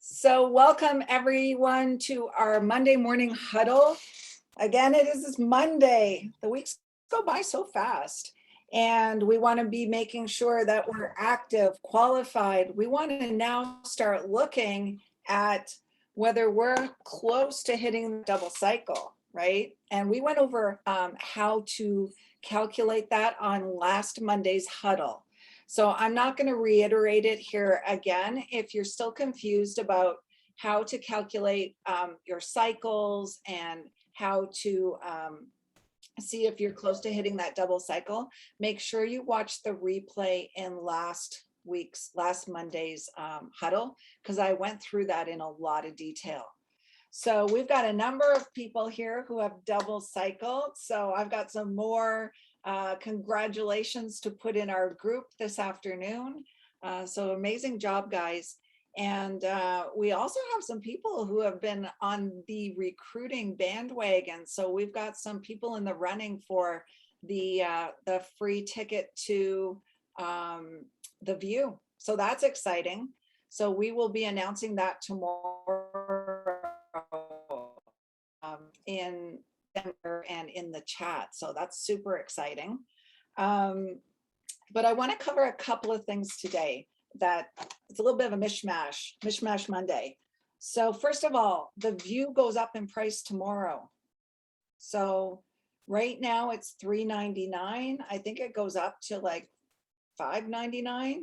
So welcome everyone to our Monday morning huddle. Again, it is this Monday. The weeks go by so fast. And we want to be making sure that we're active, qualified. We want to now start looking at whether we're close to hitting the double cycle, right? And we went over how to calculate that on last Monday's huddle. So I'm not going to reiterate it here again. If you're still confused about how to calculate your cycles and how to see if you're close to hitting that double cycle, make sure you watch the replay in last Monday's huddle, because I went through that in a lot of detail. So we've got a number of people here who have double cycled. So I've got some more congratulations to put in our group this afternoon. So amazing job, guys. And we also have some people who have been on the recruiting bandwagon. So we've got some people in the running for the free ticket to the View. So that's exciting. So we will be announcing that tomorrow in Denver and in the chat. So that's super exciting. But I want to cover a couple of things today that it's a little bit of a mishmash Monday. So first of all, the View goes up in price tomorrow. So right now it's $3.99. I think it goes up to like $5.99.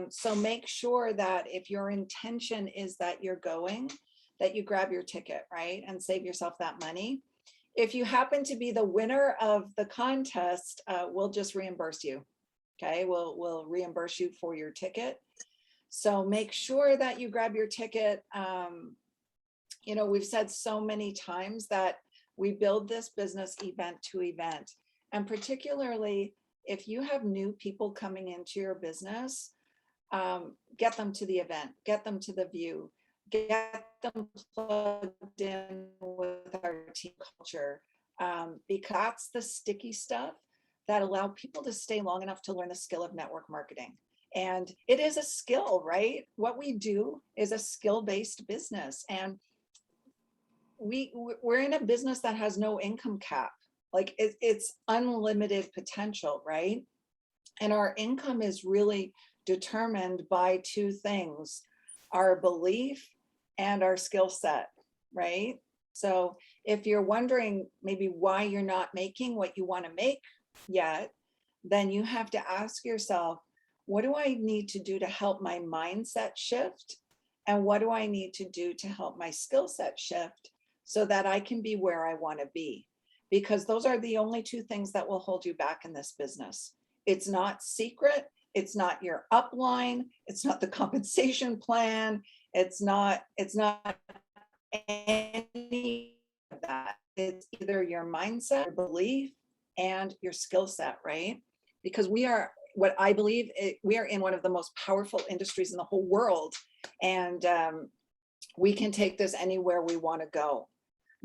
So make sure that if your intention is that you're going, that you grab your ticket, right? And save yourself that money. If you happen to be the winner of the contest, we'll just reimburse you. Okay, we'll reimburse you for your ticket. So make sure that you grab your ticket. You know, we've said so many times that we build this business event to event. And particularly if you have new people coming into your business, get them to the event, get them to the View, get them plugged in with our team culture, because that's the sticky stuff that allow people to stay long enough to learn the skill of network marketing. And it is a skill, right? What we do is a skill-based business. And we're in a business that has no income cap. Like it's unlimited potential, right? And our income is really determined by two things: our belief and our skill set, right? So if you're wondering maybe why you're not making what you want to make yet, then you have to ask yourself, what do I need to do to help my mindset shift? And what do I need to do to help my skill set shift so that I can be where I want to be? Because those are the only two things that will hold you back in this business. It's not secret. It's not your upline. It's not the compensation plan. It's not any of that. It's either your mindset, your belief, and your skill set, right? Because we are, what I believe, we are in one of the most powerful industries in the whole world. And we can take this anywhere we want to go.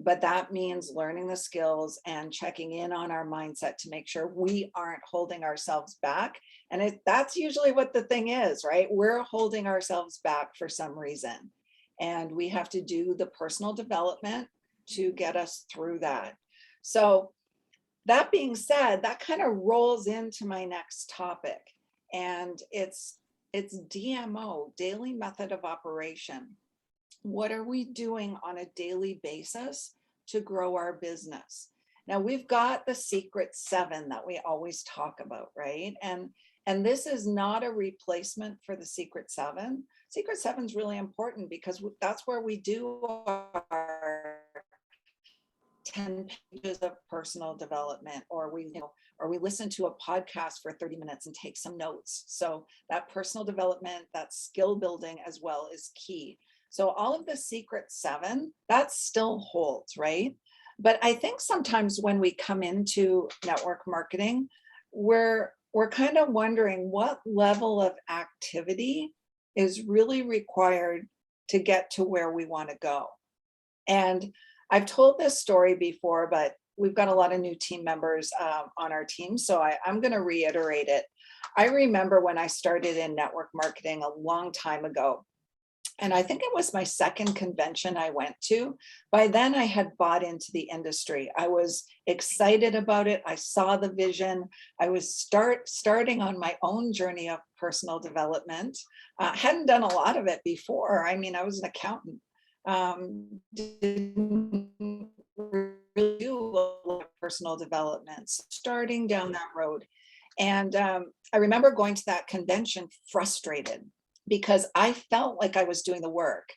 But that means learning the skills and checking in on our mindset to make sure we aren't holding ourselves back. And that's usually what the thing is, right? We're holding ourselves back for some reason. And we have to do the personal development to get us through that. So that being said, that kind of rolls into my next topic. And it's DMO, daily method of operation. What are we doing on a daily basis to grow our business? Now we've got the secret 7 that we always talk about, right? And this is not a replacement for the secret 7. Secret 7 is really important because that's where we do our 10 pages of personal development, or we listen to a podcast for 30 minutes and take some notes. So that personal development, that skill building as well is key. So all of the secret 7, that still holds, right? But I think sometimes when we come into network marketing, we're kind of wondering what level of activity is really required to get to where we want to go. And I've told this story before, but we've got a lot of new team members on our team, so I'm going to reiterate it. I remember when I started in network marketing a long time ago, And I think it was my second convention I went to. By then, I had bought into the industry. I was excited about it. I saw the vision. I was starting on my own journey of personal development. Hadn't done a lot of it before. I mean, I was an accountant. Didn't really do a lot of personal development, starting down that road. And I remember going to that convention frustrated because I felt like I was doing the work.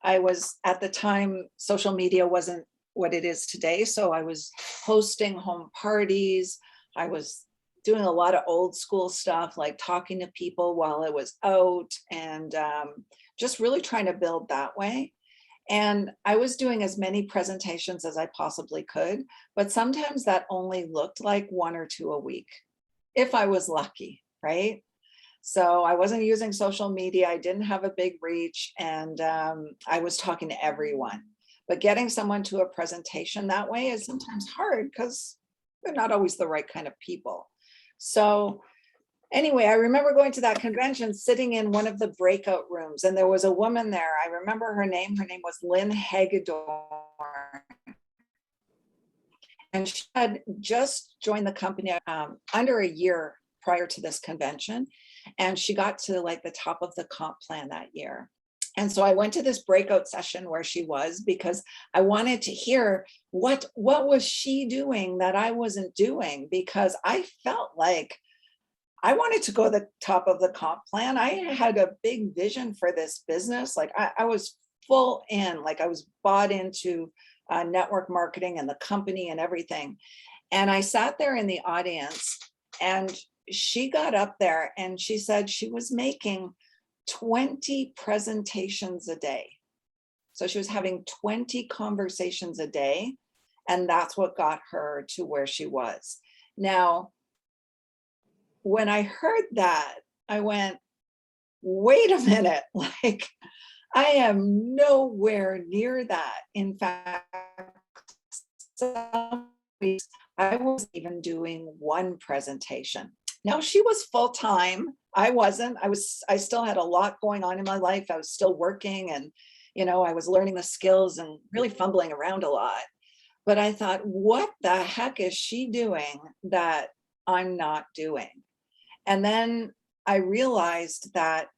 I was, at the time, social media wasn't what it is today. So I was hosting home parties. I was doing a lot of old school stuff, like talking to people while I was out, and just really trying to build that way. And I was doing as many presentations as I possibly could, but sometimes that only looked like one or two a week, if I was lucky, right? So I wasn't using social media. I didn't have a big reach, and I was talking to everyone. But getting someone to a presentation that way is sometimes hard because they're not always the right kind of people. So anyway, I remember going to that convention, sitting in one of the breakout rooms, and there was a woman there. I remember her name. Her name was Lynn Hagedorn. And she had just joined the company under a year prior to this convention. And she got to like the top of the comp plan that year. And so I went to this breakout session where she was, because I wanted to hear what was she doing that I wasn't doing, because I felt like I wanted to go to the top of the comp plan. I had a big vision for this business. Like I was full in, like I was bought into network marketing and the company and everything. And I sat there in the audience, and she got up there and she said she was making 20 presentations a day. So she was having 20 conversations a day. And that's what got her to where she was. Now, when I heard that, I went, wait a minute, like I am nowhere near that. In fact, some weeks I wasn't even doing one presentation. Now she was full-time. I wasn't. I still had a lot going on in my life. I was still working, and I was learning the skills and really fumbling around a lot. But I thought, what the heck is she doing that I'm not doing? And then I realized that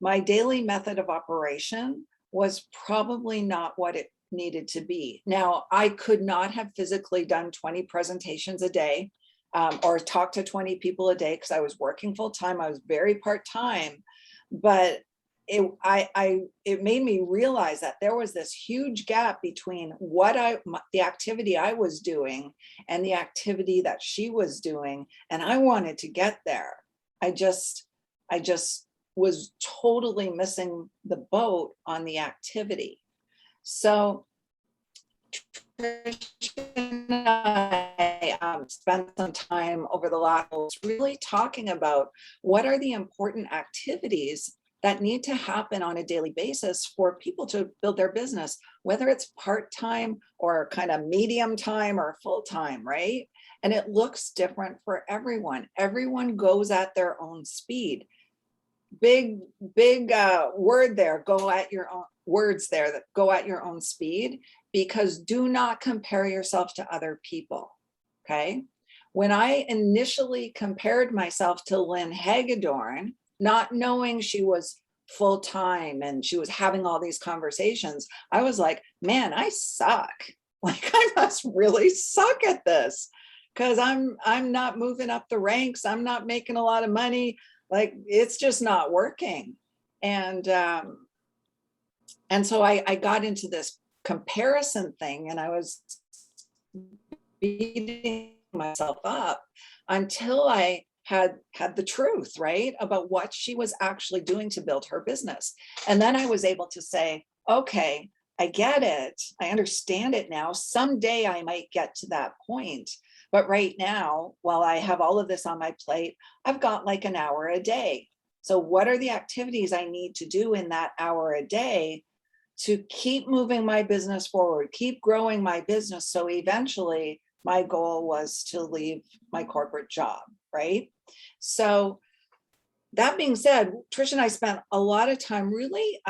my daily method of operation was probably not what it needed to be. Now, I could not have physically done 20 presentations a day, or talked to 20 people a day, because I was working full time. I was very part-time, but it made me realize that there was this huge gap between the activity I was doing and the activity that she was doing. And I wanted to get there. I just was totally missing the boat on the activity. So Trish and I spent some time over the last really talking about what are the important activities that need to happen on a daily basis for people to build their business, whether it's part-time or kind of medium time or full-time, right? And it looks different for everyone. Everyone goes at their own speed. Big word there, go at your own words there, that go at your own speed, because do not compare yourself to other people. Okay. When I initially compared myself to Lynn Hagedorn, not knowing she was full-time and she was having all these conversations, I was like, man, I suck. Like I must really suck at this, because I'm not moving up the ranks. I'm not making a lot of money. Like it's just not working. And so I got into this comparison thing, and I was beating myself up until I had the truth, right, about what she was actually doing to build her business. And then I was able to say, okay, I get it. I understand it now. Someday I might get to that point. But right now, while I have all of this on my plate, I've got like an hour a day. So what are the activities I need to do in that hour a day to keep moving my business forward, keep growing my business? So eventually my goal was to leave my corporate job, right? So that being said, Trish and I spent a lot of time really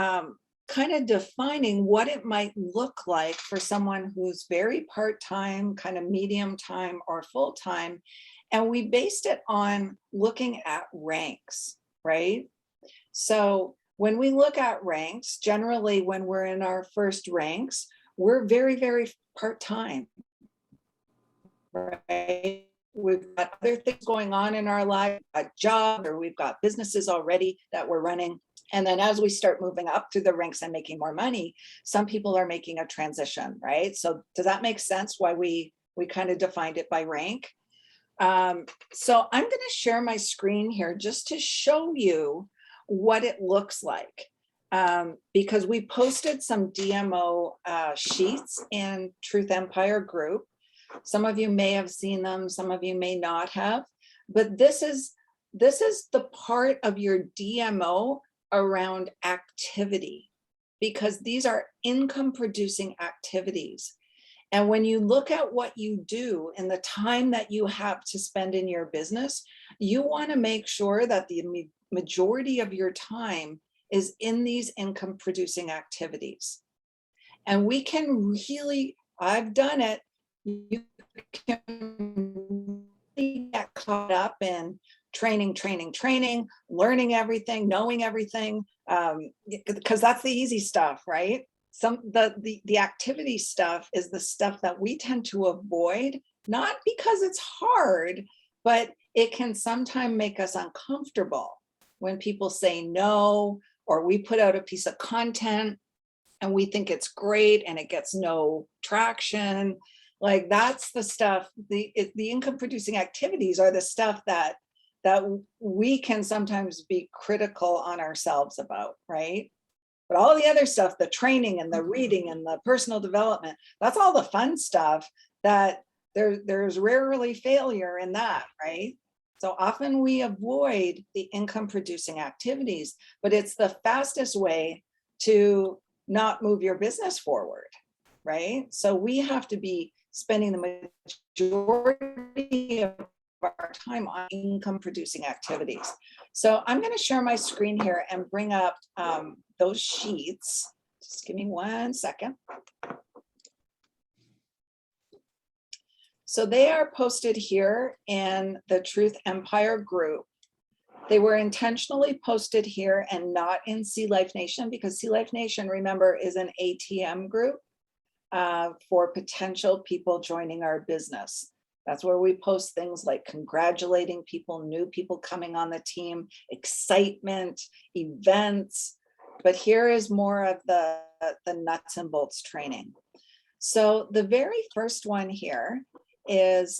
kind of defining what it might look like for someone who's very part-time, kind of medium time or full-time. And we based it on looking at ranks, right? So when we look at ranks, generally when we're in our first ranks, we're very, very part-time, right? We've got other things going on in our life, a job, or we've got businesses already that we're running. And then as we start moving up through the ranks and making more money, some people are making a transition, right? So does that make sense why we kind of defined it by rank? So I'm going to share my screen here just to show you what it looks like. Because we posted some DMO sheets in Truth Empire group. Some of you may have seen them, some of you may not have, but this is the part of your DMO around activity, because these are income producing activities. And when you look at what you do and the time that you have to spend in your business, you want to make sure that the majority of your time is in these income producing activities. And we can really, I've done it, you can really get caught up in training, learning everything, knowing everything, because that's the easy stuff, right? The activity stuff is the stuff that we tend to avoid, not because it's hard, but it can sometimes make us uncomfortable when people say no, or we put out a piece of content and we think it's great and it gets no traction. Like that's the stuff, the income producing activities are the stuff that we can sometimes be critical on ourselves about, right? But all the other stuff, the training and the reading and the personal development, that's all the fun stuff that there's rarely failure in that, right? So often we avoid the income producing activities, but it's the fastest way to not move your business forward, right? So we have to be spending the majority of our time on income producing activities. So I'm going to share my screen here and bring up those sheets. Just give me 1 second. So they are posted here in the Truth Empire group. They were intentionally posted here and not in Sea Life Nation, because Sea Life Nation, remember, is an ATM group for potential people joining our business. That's where we post things like congratulating people, new people coming on the team, excitement, events. But here is more of the nuts and bolts training. So the very first one here is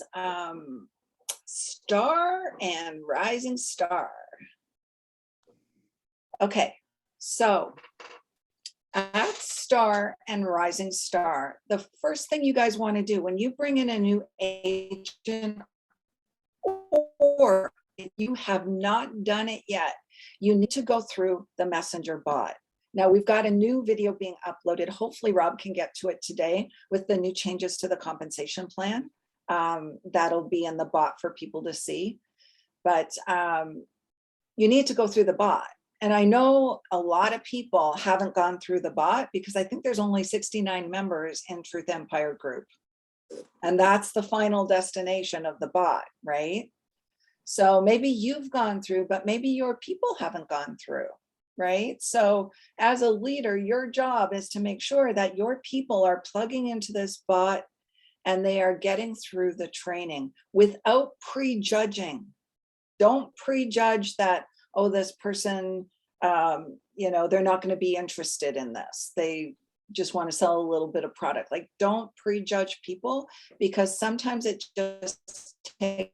Star and Rising Star. Okay, so at Star and Rising Star, the first thing you guys want to do when you bring in a new agent, or if you have not done it yet, you need to go through the messenger bot. Now we've got a new video being uploaded. Hopefully Rob can get to it today with the new changes to the compensation plan. That'll be in the bot for people to see, but you need to go through the bot. And I know a lot of people haven't gone through the bot because I think there's only 69 members in Truth Empire group. And that's the final destination of the bot, right? So maybe you've gone through, but maybe your people haven't gone through, right? So as a leader, your job is to make sure that your people are plugging into this bot and they are getting through the training without prejudging. Don't prejudge that, oh, this person, they're not going to be interested in this. They just want to sell a little bit of product. Like, don't prejudge people, because sometimes it just takes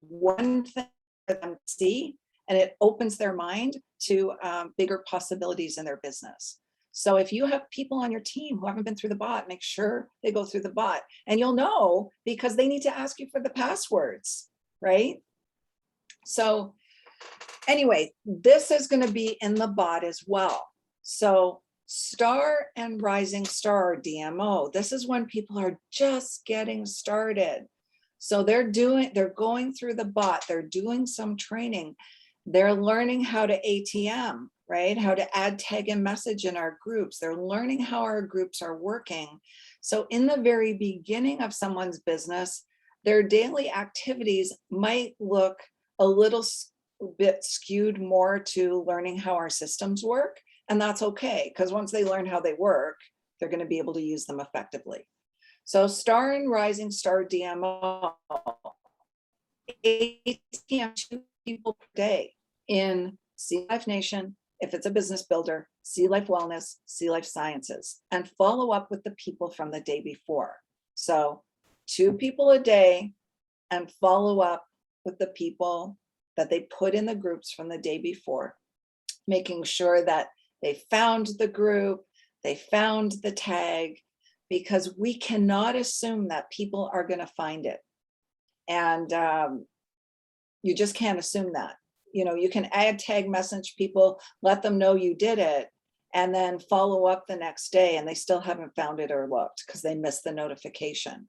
one thing for them to see, and it opens their mind to bigger possibilities in their business. So if you have people on your team who haven't been through the bot, make sure they go through the bot, and you'll know because they need to ask you for the passwords, right? So anyway, this is going to be in the bot as well. So Star and Rising Star DMO, this is when people are just getting started. So they're going through the bot, they're doing some training, they're learning how to ATM, right? How to add, tag, and message in our groups. They're learning how our groups are working. So in the very beginning of someone's business, their daily activities might look a little bit skewed more to learning how our systems work. And that's okay, because once they learn how they work, they're going to be able to use them effectively. So star and rising star DMO, ATM 2 people per day in Sea Life Nation, if it's a business builder, Sea Life Wellness, Sea Life Sciences, and follow up with the people from the day before. So 2 people a day and follow up with the people that they put in the groups from the day before, making sure that they found the group, they found the tag, because we cannot assume that people are going to find it. And you just can't assume that. You know, you can add, tag, message people, let them know you did it, and then follow up the next day and they still haven't found it or looked because they missed the notification.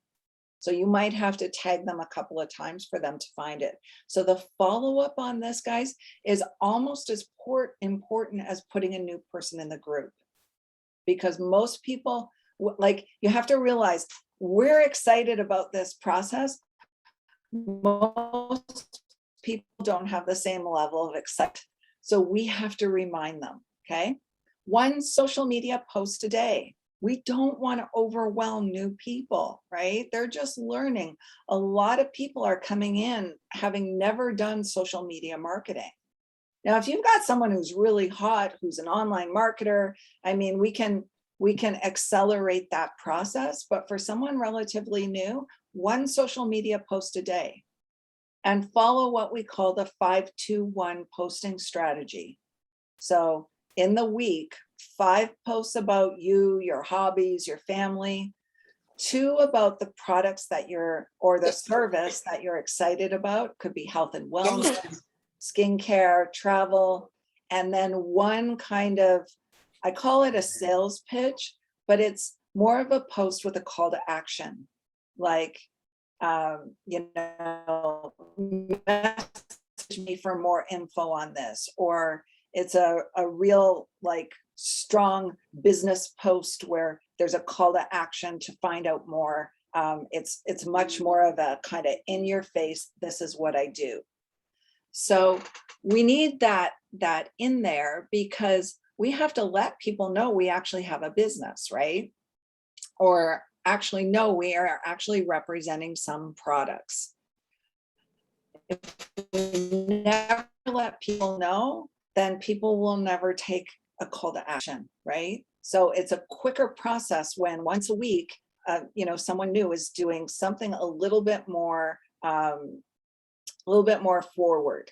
So you might have to tag them a couple of times for them to find it. So the follow-up on this, guys, is almost as important as putting a new person in the group. Because most people, like, you have to realize, we're excited about this process. Most people don't have the same level of excitement. So we have to remind them, okay? 1 social media post a day. We don't want to overwhelm new people, right? They're just learning. A lot of people are coming in having never done social media marketing. Now, if you've got someone who's really hot, who's an online marketer, I mean, we can accelerate that process. But for someone relatively new, 1 social media post a day, and follow what we call the 5-2-1 posting strategy. So in the week, 5 posts about you, your hobbies, your family, 2 about the products that you're, or the service that you're excited about. Could be health and wellness, skincare, travel, and then 1 kind of, I call it a sales pitch, but it's more of a post with a call to action. Like, you know, message me for more info on this, or it's a real, like, strong business post where there's a call to action to find out more. It's much more of a kind of in your face, this is what I do. So we need that in there, because we have to let people know we actually have a business, right? Or actually know we are actually representing some products. If we never let people know, then people will never take a call to action, right? So it's a quicker process when once a week, you know, someone new is doing something a little bit more forward.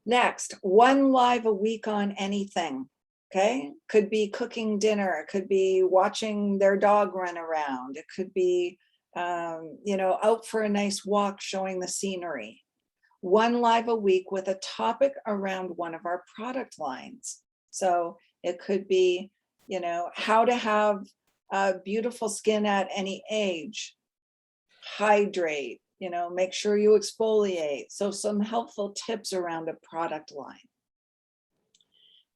Next, 1 live a week on anything. Okay, could be cooking dinner, it could be watching their dog run around, it could be you know, out for a nice walk showing the scenery. 1 live a week with a topic around one of our product lines. So it could be, you know, how to have beautiful skin at any age, hydrate, you know, make sure you exfoliate. So some helpful tips around a product line.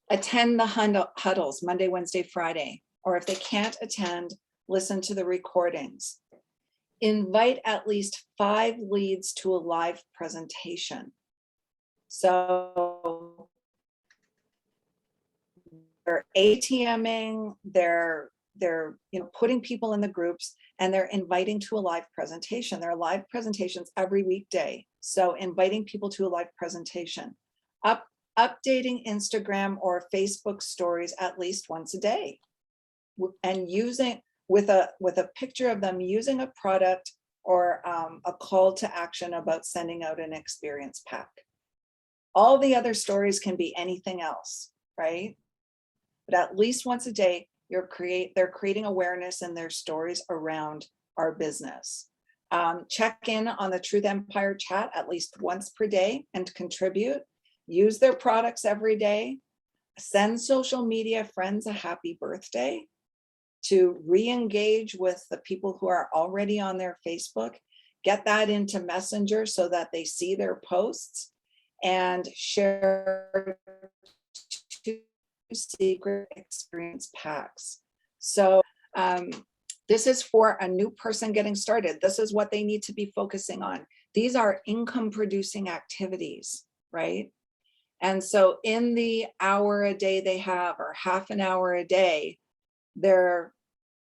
Attend the huddles Monday, Wednesday, Friday, or if they can't attend, listen to the recordings. Invite at least 5 leads to a live presentation. So they're ATMing, they're you know, putting people in the groups, and they're inviting to a live presentation. There are live presentations every weekday. So inviting people to a live presentation. Updating Instagram or Facebook stories at least once a day, and using with a picture of them using a product or a call to action about sending out an experience pack. All the other stories can be anything else, right? But at least once a day, they're creating awareness in their stories around our business. Check in on the Truth Empire chat at least once per day and contribute. Use their products every day. Send social media friends a happy birthday to re-engage with the people who are already on their Facebook. Get that into Messenger so that they see their posts, and share secret experience packs. So this is for a new person getting started. This is what they need to be focusing on. These are income producing activities, right? And so in the hour a day they have, or half an hour a day, they're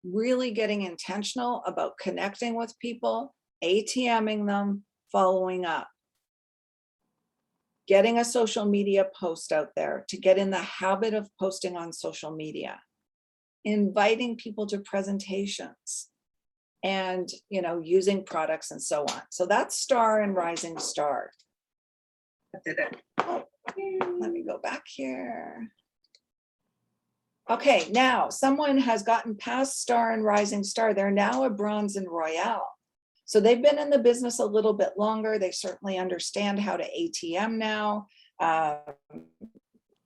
really getting intentional about connecting with people, ATMing them, following up, getting a social media post out there to get in the habit of posting on social media, inviting people to presentations, and using products and so on. So that's star and rising star. Let me go back here. Okay, now someone has gotten past star and rising star. They're now a bronze and royale. So they've been in the business a little bit longer. They certainly understand how to ATM now.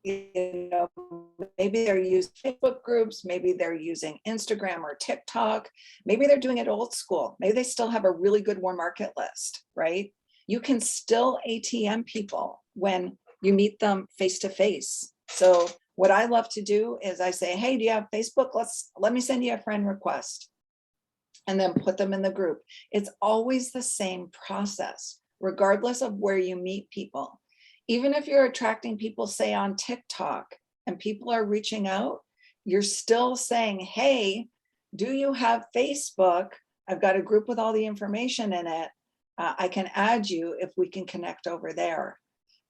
Maybe they're using Facebook groups, maybe they're using Instagram or TikTok, maybe they're doing it old school. Maybe they still have a really good warm market list, right? You can still ATM people when you meet them face to face. So what I love to do is I say, hey, do you have Facebook? Let me send you a friend request, and then put them in the group. It's always the same process, regardless of where you meet people. Even if you're attracting people, say on TikTok, and people are reaching out, you're still saying, hey, do you have Facebook? I've got a group with all the information in it. I can add you if we can connect over there.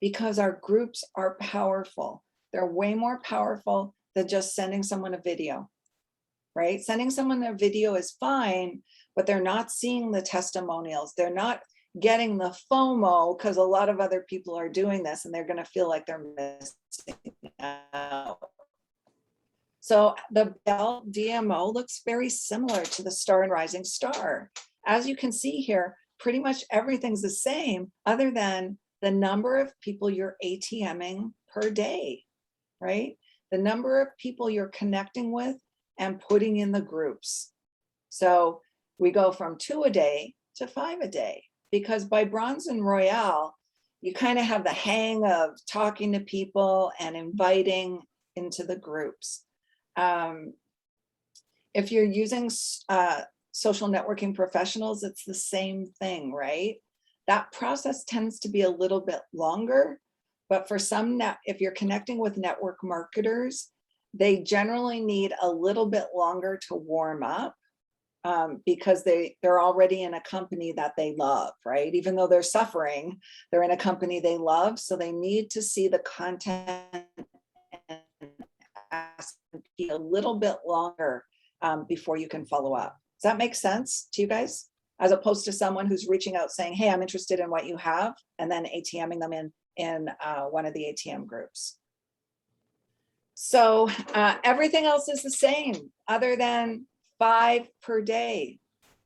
Because our groups are powerful. They're way more powerful than just sending someone a video, right? Sending someone a video is fine, but they're not seeing the testimonials. They're not getting the FOMO, because a lot of other people are doing this and they're going to feel like they're missing out. So the Bell DMO looks very similar to the star and rising star. As you can see here, pretty much everything's the same other than the number of people you're ATMing per day, right? The number of people you're connecting with and putting in the groups. So we go from 2 a day to 5 a day, because by bronze and royale, you kind of have the hang of talking to people and inviting into the groups. If you're using social networking professionals, it's the same thing, right? That process tends to be a little bit longer, but for some, if you're connecting with network marketers, they generally need a little bit longer to warm up, because they're already in a company that they love, right? Even though they're suffering, they're in a company they love, so they need to see the content and ask a little bit longer before you can follow up. Does that make sense to you guys? As opposed to someone who's reaching out saying, hey, I'm interested in what you have, and then ATMing them in one of the ATM groups. So everything else is the same other than 5 per day,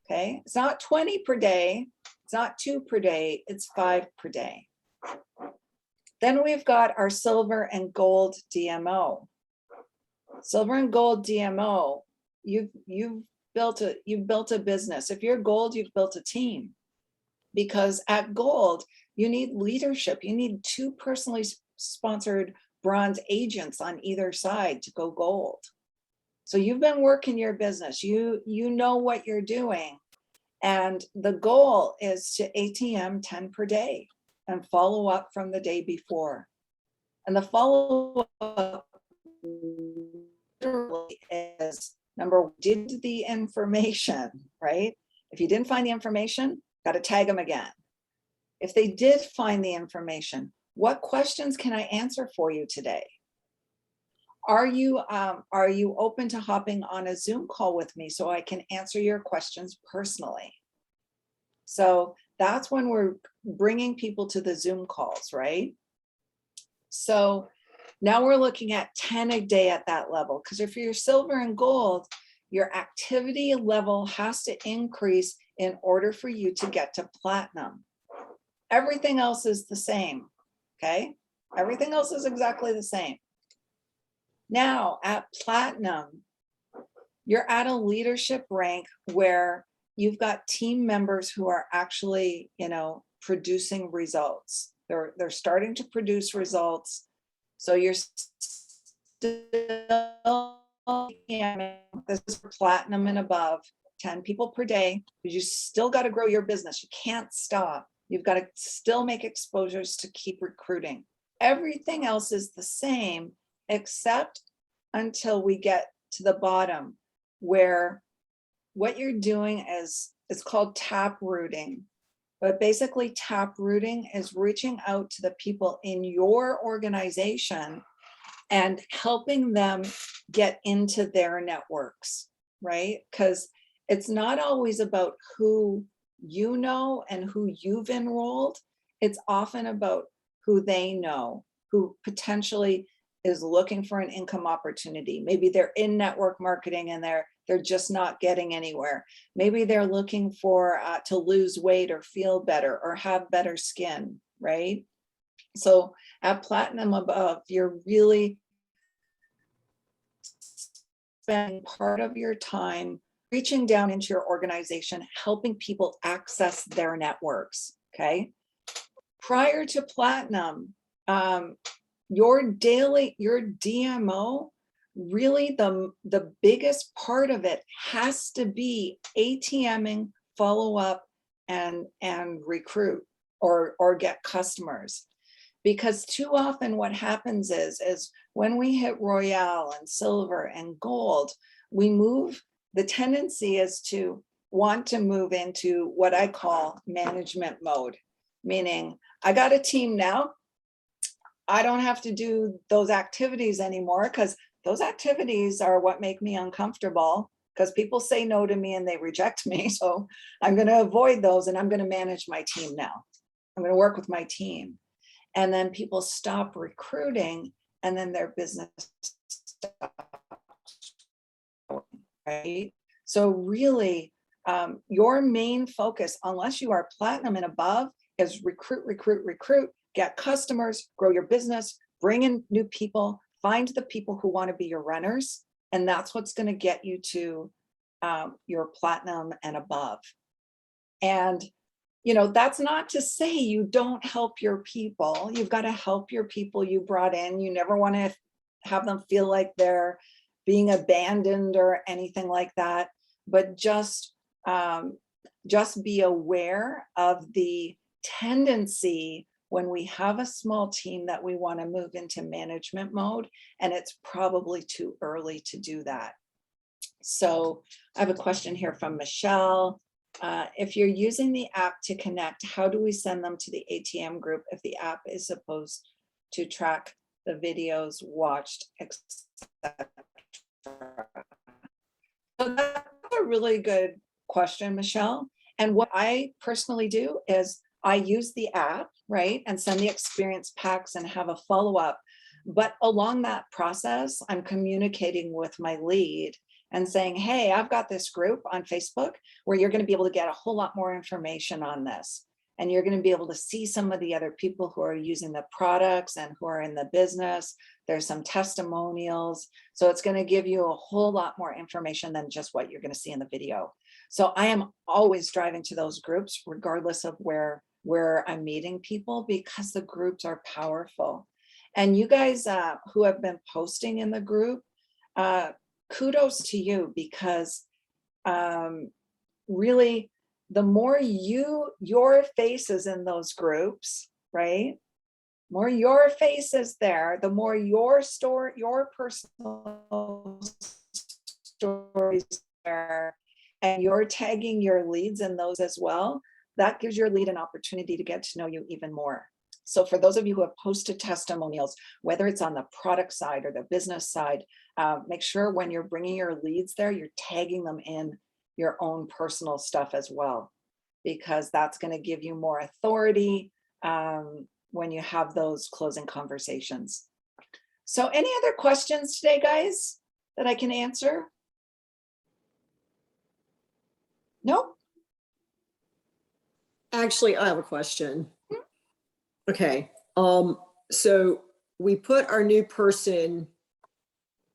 okay? It's not 20 per day, it's not 2 per day, it's 5 per day. Then we've got our silver and gold DMO. Silver and gold DMO, you've built a business. If you're gold, you've built a team, because at gold, you need leadership. You need 2 personally sponsored bronze agents on either side to go gold. So you've been working your business. You know what you're doing. And the goal is to ATM 10 per day and follow up from the day before. And the follow up is, number one, did the information, right? If you didn't find the information, got to tag them again. If they did find the information, what questions can I answer for you today? Are you open to hopping on a Zoom call with me so I can answer your questions personally? So that's when we're bringing people to the Zoom calls, right? So now we're looking at 10 a day at that level, because if you're silver and gold, your activity level has to increase in order for you to get to platinum. Everything else is the same, okay? Everything else is exactly the same. Now at platinum, you're at a leadership rank where you've got team members who are actually, producing results. They're starting to produce results. So you're still, this is for platinum and above, 10 people per day, but you still got to grow your business. You can't stop. You've got to still make exposures to keep recruiting. Everything else is the same, except until we get to the bottom, where what you're doing is, it's called tap rooting. But basically, tap rooting is reaching out to the people in your organization and helping them get into their networks, right? Because it's not always about who you know and who you've enrolled. It's often about who they know, who potentially is looking for an income opportunity. Maybe they're in network marketing and they're just not getting anywhere. Maybe they're looking for to lose weight or feel better or have better skin, right? So at platinum above, you're really spending part of your time reaching down into your organization, helping people access their networks, okay? Prior to platinum, your DMO, really the biggest part of it has to be ATMing, follow up, and recruit or get customers. Because too often what happens is when we hit Royale and Silver and Gold, the tendency is to want to move into what I call management mode, meaning I got a team now. I don't have to do those activities anymore, because those activities are what make me uncomfortable, because people say no to me and they reject me. So I'm going to avoid those and I'm going to manage my team now. I'm going to work with my team. And then people stop recruiting and then their business stops, right? So really, your main focus, unless you are platinum and above, is recruit, get customers, grow your business, bring in new people, find the people who want to be your runners. And that's what's going to get you to your platinum and above. And, that's not to say you don't help your people. You've got to help your people you brought in. You never want to have them feel like they're being abandoned or anything like that. But just be aware of the tendency when we have a small team that we want to move into management mode, and it's probably too early to do that. So I have a question here from Michelle. If you're using the app to connect, how do we send them to the ATM group if the app is supposed to track the videos watched, etc.? So that's a really good question, Michelle. And what I personally do is I use the app, right, and send the experience packs and have a follow-up. But along that process, I'm communicating with my lead and saying, hey, I've got this group on Facebook where you're going to be able to get a whole lot more information on this. And you're going to be able to see some of the other people who are using the products and who are in the business. There's some testimonials. So it's going to give you a whole lot more information than just what you're going to see in the video. So I am always driving to those groups, regardless of where I'm meeting people, because the groups are powerful. And you guys who have been posting in the group, kudos to you, because really, the more your faces in those groups, right? More your faces there, the more your personal stories there, and you're tagging your leads in those as well. That gives your lead an opportunity to get to know you even more. So for those of you who have posted testimonials, whether it's on the product side or the business side, make sure when you're bringing your leads there, you're tagging them in your own personal stuff as well, because that's going to give you more authority when you have those closing conversations. So any other questions today, guys, that I can answer? Nope. Actually, I have a question. Okay. So we put our new person.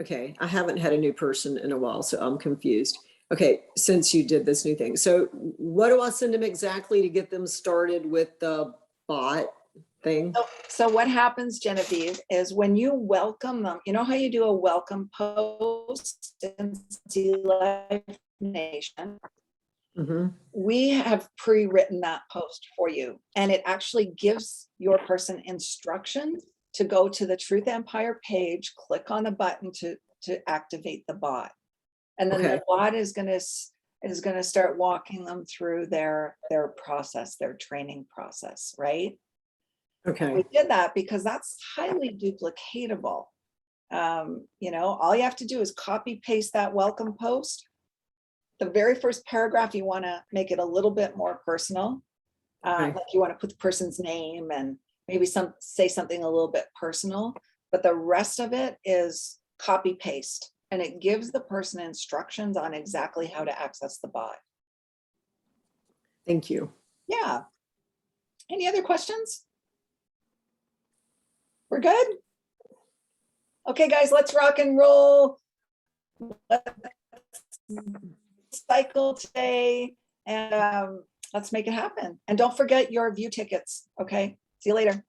Okay. I haven't had a new person in a while, so I'm confused. Okay. Since you did this new thing. So what do I send them exactly to get them started with the bot? thing. So what happens, Genevieve, is when you welcome them, you know how you do a welcome post in Sea Life Nation? Mhm. We have pre-written that post for you, and it actually gives your person instructions to go to the Truth Empire page, click on the button to activate the bot. And then Okay. the bot is going to start walking them through their process, their training process, right? Okay. We did that because that's highly duplicatable. You know, all you have to do is copy paste that welcome post. The very first paragraph, you want to make it a little bit more personal. Okay. Like you want to put the person's name and maybe say something a little bit personal, but the rest of it is copy paste, and it gives the person instructions on exactly how to access the bot. Thank you. Yeah. Any other questions? We're good? Okay, guys, let's rock and roll. Let's cycle today, and let's make it happen. And don't forget your view tickets. Okay, see you later.